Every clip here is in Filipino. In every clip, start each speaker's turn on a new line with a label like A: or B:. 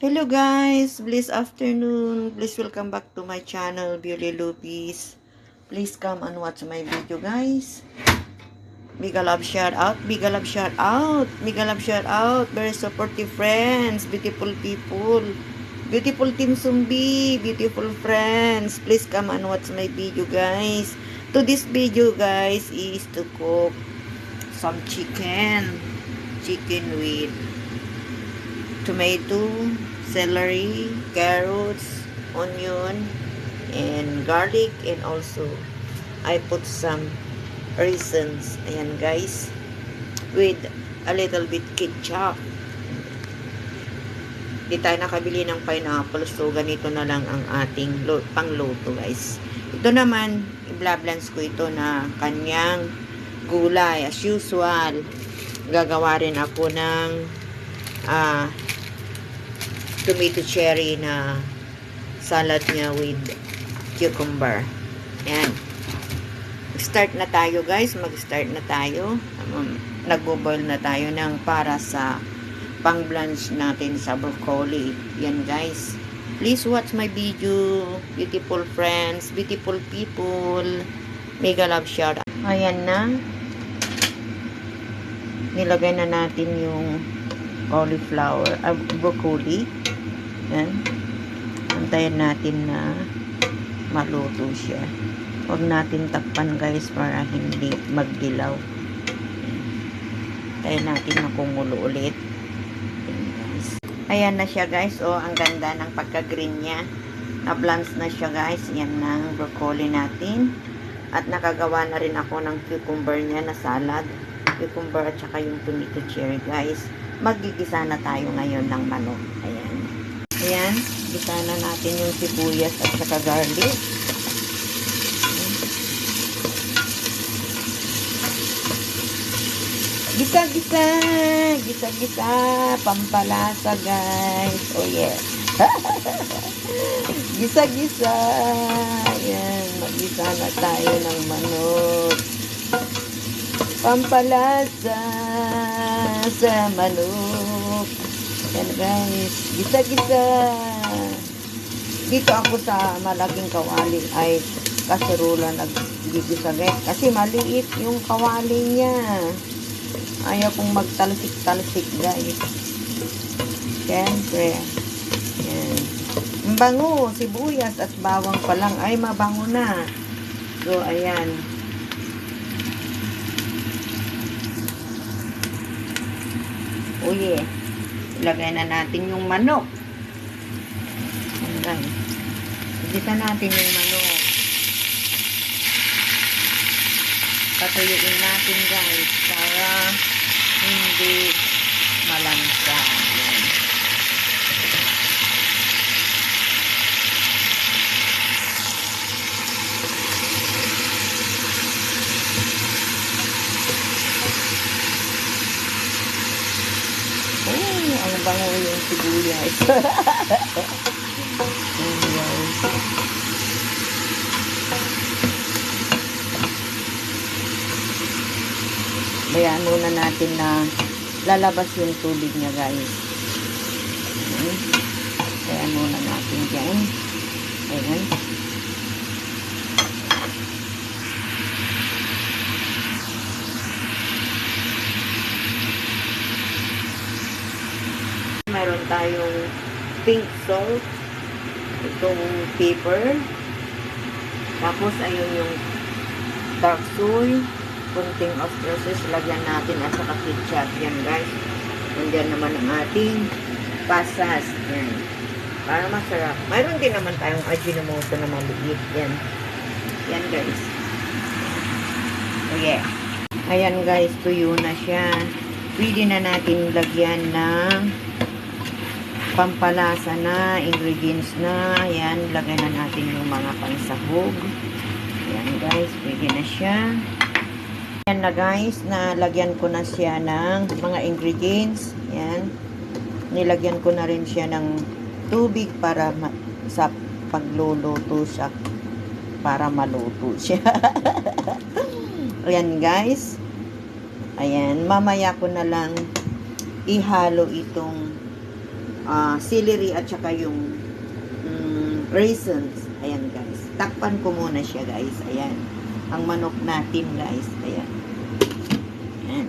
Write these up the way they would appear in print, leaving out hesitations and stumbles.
A: Hello guys, blessed afternoon. Please welcome back to my channel, Beauty Lupis. Please come and watch my video guys. Big love shout out, big love shout out, big love shout out. Very supportive friends, beautiful people, beautiful Team Sumbi, beautiful friends. Please come and watch my video guys. To this video guys is to cook some chicken with tomato, celery, carrots, onion, and garlic, and also I put some raisins. Ayan guys, with a little bit ketchup. Di tayo nakabili ng pineapple, so ganito na lang ang ating pangluto guys. Ito naman, i-blends ko ito na kanyang gulay. As usual, gagawa rin ako ng tomato cherry na salad niya with cucumber. Ayan. Mag-start na tayo guys. Mag-start na tayo. Nagbo-boil na tayo ng para sa pang-blanch natin sa broccoli. Yan guys. Please watch my video. Beautiful friends. Beautiful people. Mega love shout out. Ayan na. Nilagay na natin yung cauliflower, broccoli. Yan. Antayin natin na maluto siya. Huwag natin takpan guys para hindi magdilaw. Antayin natin na kumulo ulit. Ayan na siya guys. Oh, ang ganda ng pagka-green niya. Na-blanch na siya guys. Yan ng broccoli natin. At nakagawa na rin ako ng cucumber niya na salad. Cucumber at saka yung tomato cherry guys. Magigisa na tayo ngayon ng manok. Ayan. Ayan. Gisa na natin yung sibuyas at saka garlic. Gisa-gisa. Gisa-gisa. Pampalasa guys. Oh yeah. Gisa-gisa. Ayan. Magisa na tayo ng manok. Pampalasa sa manok. Yan guys. Gisa-gisa. Dito ako sa malaking kawali ay kaserola nag-gigisa guys. Kasi maliit yung kawali niya. Ayaw kong magtalsik-talsik guys. Siyempre. Yan. Ang bango. Sibuyas at bawang pa lang ay mabango na. So ayan. Oh yeah. Ilagay na natin yung manok. Ayan. Igisa natin yung manok. Patuyuin natin guys para hindi malansa. Ayan. Ang bango yung sibuyas. Bayaan muna natin na lalabas yung tubig niya guys. Bayaan muna natin dyan. Ayan. Mayroon tayong pink salt, itong pepper, tapos ayun yung dark soy, kunting ostracis, lagyan natin at saka ketchup. Yan guys. Nandiyan naman ang ating pasas. Yan. Para masarap. Mayroon din naman tayong ajinomoto na maliit. Yan. Yan guys. So yeah. Ayan guys, tuyo na siya. Pwede na natin lagyan ng pampalasa na, ingredients na. Yan, lagay na natin yung mga pansahog. Yan guys, pwede na siya. Yan na guys, nalagyan ko na siya ng mga ingredients. Yan. Nilagyan ko na rin siya ng tubig para sa pagluluto siya. Para maluto siya. Ayan guys. Ayan, mamaya ko na lang ihalo itong celery at saka yung raisins. Ayan guys. Takpan ko muna siya guys. Ayan. Ang manok natin guys. Ayan. Ayan.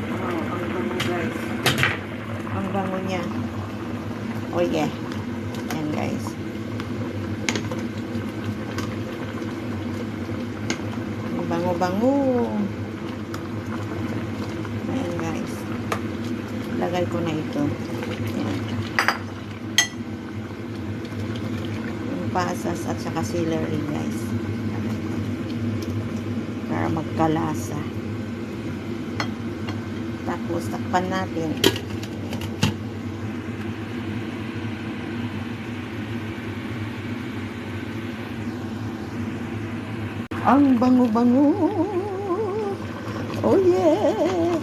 A: Wow, ang bango guys. Ang bango niya. Oh yeah. Ayan guys. Ang bango-bango. Ayan guys. Lagay ko na ito. Ayan. Pasas at saka celery guys para magkalasa, tapos takpan natin. Ang bango-bango, oh yeah,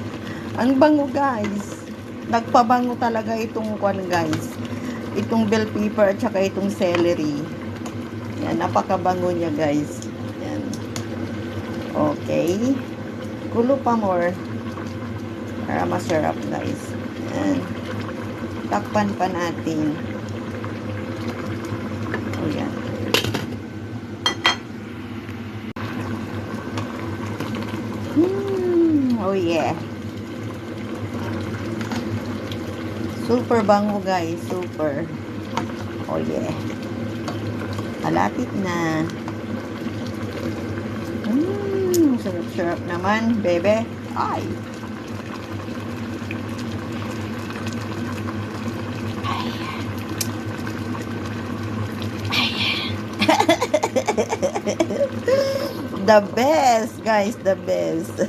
A: ang bango guys, nagpabango talaga itong kwan guys, itong bell pepper at saka itong celery. Yan, napakabango niya guys. Yan. Okay. Kulo pa more. Para masarap guys. Yan. Takpan pa natin. O yan. Oh yeah. Super bango guys. Super. Oh yeah. Malapit na. Sarap-sarap naman, bebe. Ay. Ay. Ay. The best, guys, the best.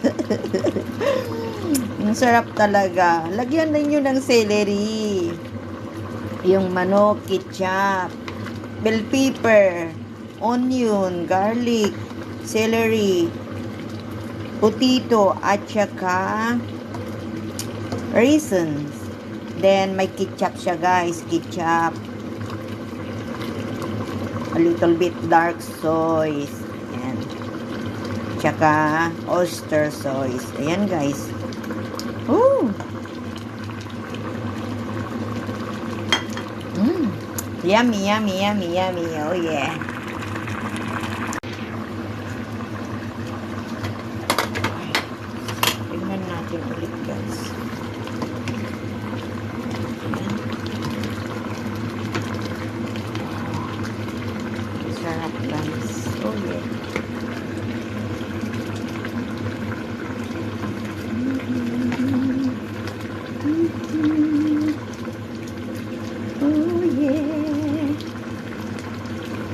A: Ang sarap talaga. Lagyan ninyo ng celery. Yung manok, ketchup, bell pepper, onion, garlic, celery, potato, at saka raisins. Then, may ketchup siya guys, ketchup. A little bit dark sauce. Ayan. Tsaka oyster sauce. Ayan guys. Ooh! Yummy, yummy, yummy, yummy. Oh, yeah. Tingnan natin ulit, guys. Sarap, guys. Oh, yeah. Oh, yeah.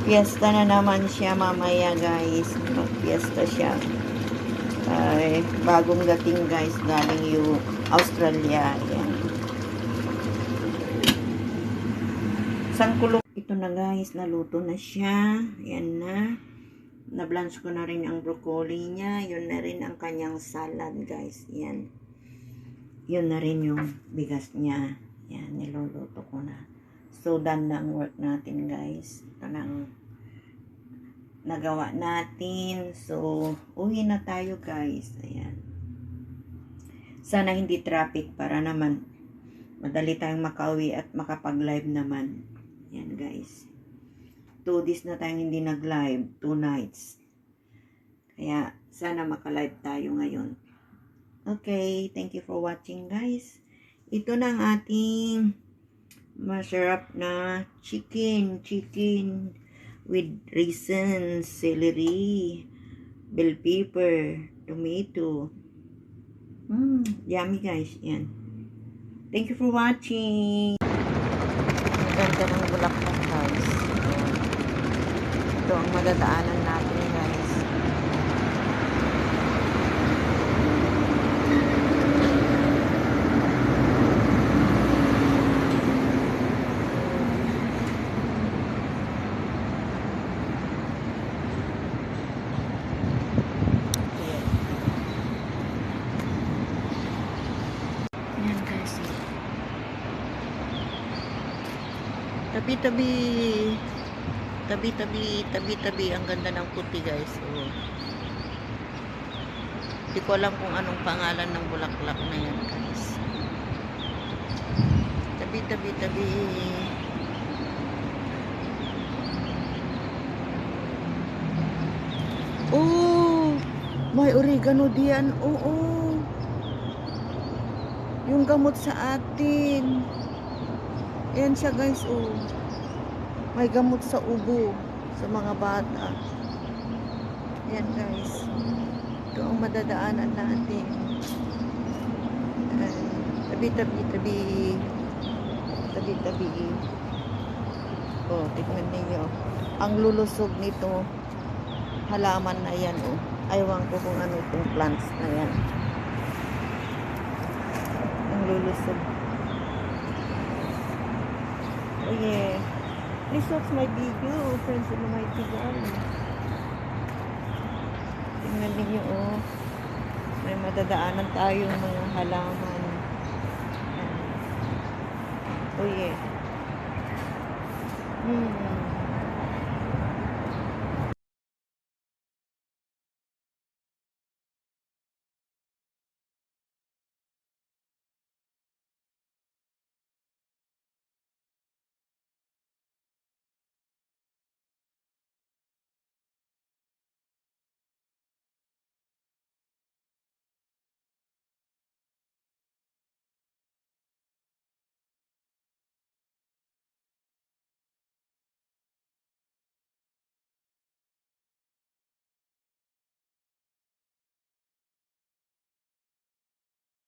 A: Fiesta na naman siya mamaya guys. Mag-fiesta siya. Ay, bagong dating guys. Galing yung Australia. Ayan. Isang kulong. Ito na guys. Naluto na siya. Ayan na. Na-blanch ko na rin ang broccoli niya. Yun na rin ang kanyang salad guys. Ayan. Yun na rin yung bigas niya. Ayan. Niluluto ko na. So, done na ang work natin, guys. Ito na ang nagawa natin. So, uwi na tayo, guys. Ayan. Sana hindi traffic para naman madali tayong makauwi at makapag-live naman. Ayan, guys. 2 days na tayong hindi nag-live. 2 nights. Kaya, sana maka-live tayo ngayon. Okay. Thank you for watching, guys. Ito na ang ating masarap na chicken with raisins, celery, bell pepper, tomato. Yummy guys. Yan. Thank you for watching. Ang ganda ng bulaklak guys. Ito ang madadaanan natin guys. Tabi-tabi ang ganda ng puti guys. So, hindi ko alam kung anong pangalan ng bulaklak na yan guys. Tabi, tabi, tabi. Oh, may oregano diyan. Oo. Yung gamot sa atin. Ayan siya guys, oh. May gamot sa ubo sa mga bata. Ayan guys. Ito ang madadaanan natin. Ayan. Tabi, tabi, tabi. Tabi, tabi. Oh, tignan ninyo. Ang lulusog nito. Halaman na yan, oh. Aywan ko kung ano itong plants na yan. Ang lulusog. Oh yeah. Please watch my video, friends in my tigal. Tingnan ninyo, oh. May madadaanan tayong mga halaman. Oh yeah.